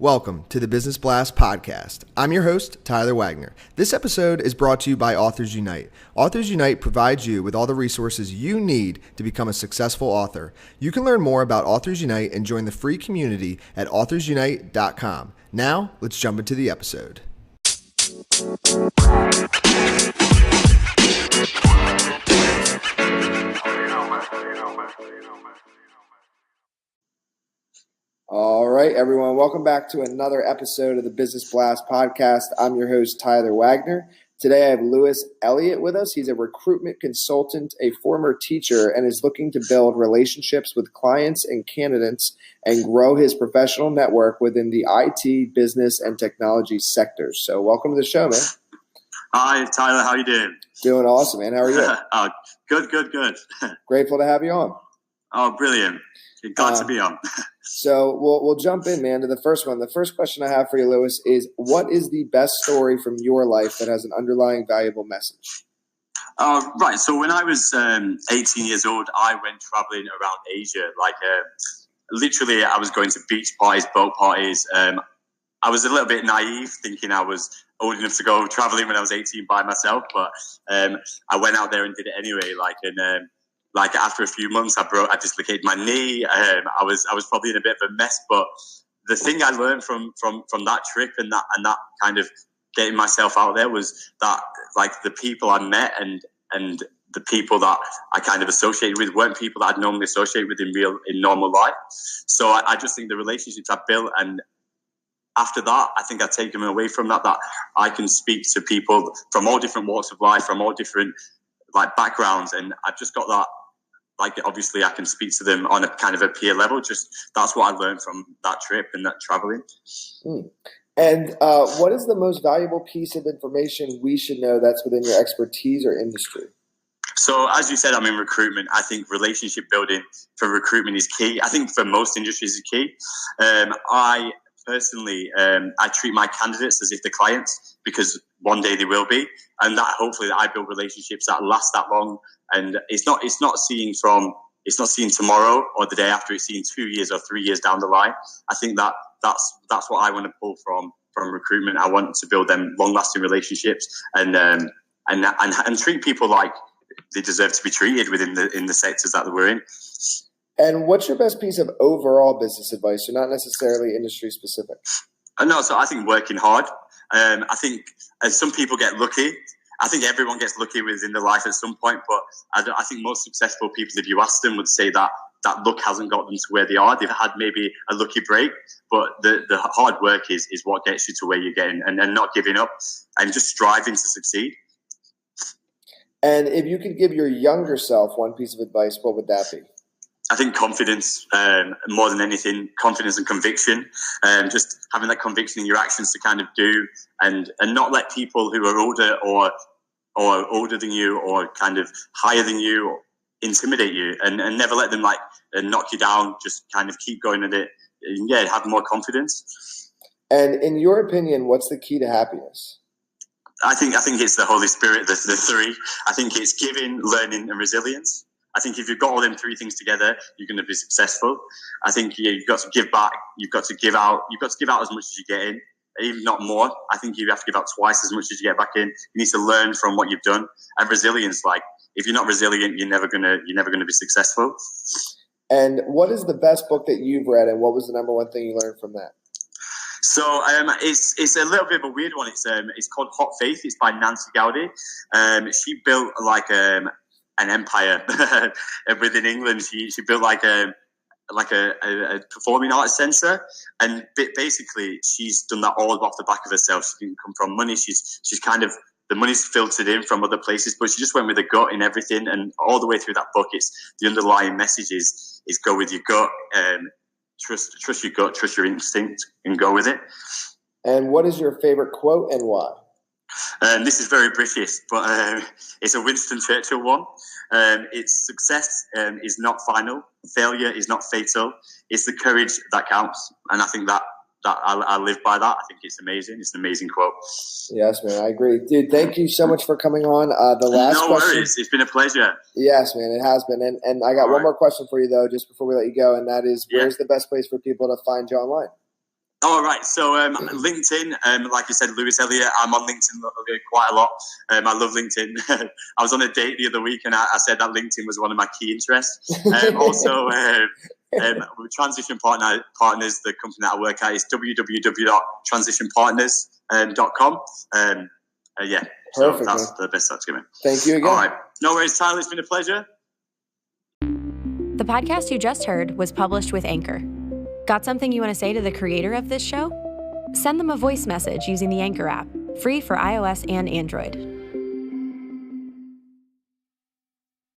Welcome to the Business Blast podcast. I'm your host, Tyler Wagner. This episode is brought to you by Authors Unite. Authors Unite provides you with all the resources you need to become a successful author. You can learn more about Authors Unite and join the free community at authorsunite.com. Now, let's jump into the episode. All right, everyone. Welcome back to another episode of the Business Blast podcast. I'm your host, Tyler Wagner. Today, I have Elliott with us. He's a recruitment consultant, a former teacher, and is looking to build relationships with clients and candidates and grow his professional network within the IT, business, and technology sectors. So welcome to the show, man. Hi, Tyler. How you doing? Doing awesome, man. How are you? Good. Grateful to have you on. Oh, brilliant. Glad to be on. So we'll jump in, man, to the first one. The first question I have for you, Lewis, is what is the best story from your life that has an underlying valuable message? Right. So when I was 18 years old, I went traveling around Asia. Literally, I was going to beach parties, boat parties. I was a little bit naive, thinking I was old enough to go traveling when I was 18 by myself. But I went out there and did it anyway. After a few months, I dislocated my knee. I was probably in a bit of a mess, but the thing I learned from that trip and that kind of getting myself out there was that the people I met and the people that I kind of associated with weren't people that I'd normally associate with in normal life. So I just think the relationships I built, and after that, I think I've taken away from that I can speak to people from all different walks of life, from all different backgrounds, and I've just got that. Obviously, I can speak to them on a kind of a peer level. Just that's what I learned from that trip and that traveling. And what is the most valuable piece of information we should know that's within your expertise or industry? So, as you said, I'm in recruitment. I think relationship building for recruitment is key. I think for most industries is key. I personally, I treat my candidates as if they're clients, because one day they will be, and that hopefully that I build relationships that last that long. And it's not seeing tomorrow or the day after. It's seeing 2 years or 3 years down the line. I think that's what I want to pull from recruitment. I want to build them long lasting relationships and treat people like they deserve to be treated within the sectors that we're in. And what's your best piece of overall business advice? So not necessarily industry specific. No, so I think working hard. I think some people get lucky. I think everyone gets lucky within their life at some point, but I think most successful people, if you ask them, would say that luck hasn't got them to where they are. They've had maybe a lucky break, but the hard work is what gets you to where you're getting, and not giving up and just striving to succeed. And if you could give your younger self one piece of advice, what would that be? I think confidence, more than anything, confidence and conviction. Just having that conviction in your actions to kind of do, and not let people who are older or older than you or kind of higher than you intimidate you, and never let them knock you down. Just kind of keep going at it. And have more confidence. And in your opinion, what's the key to happiness? I think it's the Holy Spirit, the three. I think it's giving, learning, and resilience. I think if you've got all them three things together, you're going to be successful. I think you've got to give back. You've got to give out. You've got to give out as much as you get in, even not more. I think you have to give out twice as much as you get back in. You need to learn from what you've done. And resilience, if you're not resilient, you're never gonna be successful. And what is the best book that you've read, and what was the number one thing you learned from that? So it's a little bit of a weird one. It's called Hot Faith. It's by Nancy Gowdy. She built an empire within England. She built a performing arts centre, and basically she's done that all off the back of herself. She didn't come from money. She's kind of, the money's filtered in from other places, but she just went with her gut in everything. And all the way through that book, it's the underlying message is go with your gut, trust your gut, trust your instinct, and go with it. And what is your favorite quote and why? This is very British, but it's a Winston Churchill one. It's success is not final. Failure is not fatal. It's the courage that counts. And I think that I live by that. I think it's amazing. It's an amazing quote. Yes, man, I agree. Dude, thank you so much for coming on. The last No question. worries. It's been a pleasure. Yes, man, it has been. And I got one more question for you, though, just before we let you go, and that is, where's the best place for people to find you online? All right. So LinkedIn, like you said, Lewis Elliott. I'm on LinkedIn quite a lot. I love LinkedIn. I was on a date the other week, and I said that LinkedIn was one of my key interests. Also, with Transition Partners, the company that I work at is www.transitionpartners.com. Yeah. So Perfect, that's man. the best that's given. Thank you again. All right. No worries, Tyler. It's been a pleasure. The podcast you just heard was published with Anchor. Got something you want to say to the creator of this show? Send them a voice message using the Anchor app, free for iOS and Android.